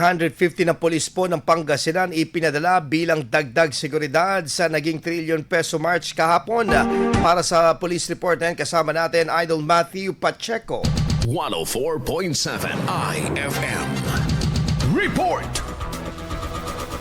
150 na pulis po ng Pangasinan ipinadala bilang dagdag seguridad sa naging trillion peso march kahapon. Para sa police report na yan, kasama natin Idol Matthew Pacheco. 104.7 IFM Report.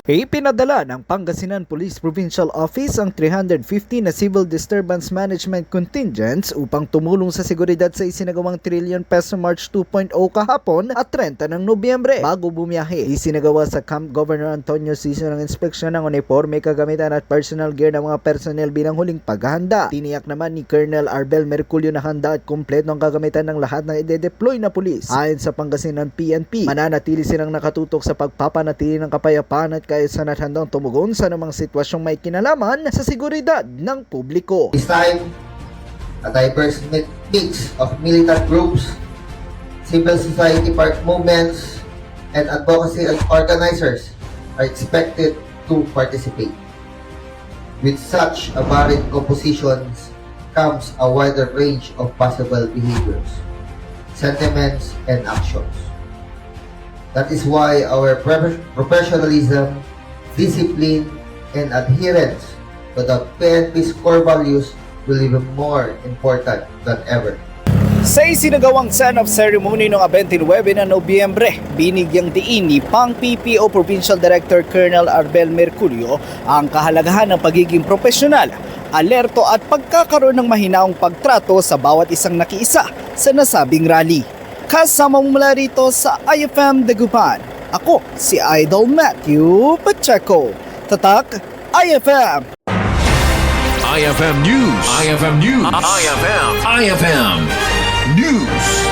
Ipinadala ng Pangasinan Police Provincial Office ang 350 na Civil Disturbance Management Contingents upang tumulong sa seguridad sa isinagawang trillion peso March 2.0 kahapon at 30 ng Nobyembre. Bago bumiyahe, isinagawa sa Camp Governor Antonio Ciso ng inspeksyon ng uniforme, kagamitan at personal gear ng mga personnel bilang huling paghahanda. Tiniyak naman ni Colonel Arbel Merculio na handa at kumpleto ang kagamitan ng lahat ng ide-deploy na pulis. Ayon sa Pangasinan PNP, mananatili silang nakatutok sa pagpapanatili ng kapayapaan at kaayusan at handang tumugon sa anumang sitwasyong may kinalaman sa seguridad ng publiko. This time, a diverse mix of militant groups, civil society movements, and advocacy organizers are expected to participate. With such a varied composition comes a wider range of possible behaviors, sentiments, and actions. That is why our professionalism, discipline, and adherence to the PNP's core values will be even more important than ever. Sa isinagawang send-off ceremony noong 29 na Nobyembre, binigyang diin ni Pang PPO Provincial Director Colonel Arbel Merculio ang kahalagahan ng pagiging profesional, alerto at pagkakaroon ng mahinaong pagtrato sa bawat isang nakiisa sa nasabing rally. Kasama mula rito sa IFM Dagupan, ako si Idol Matthew Pacheco. Tatak IFM! IFM News. IFM News. IFM News.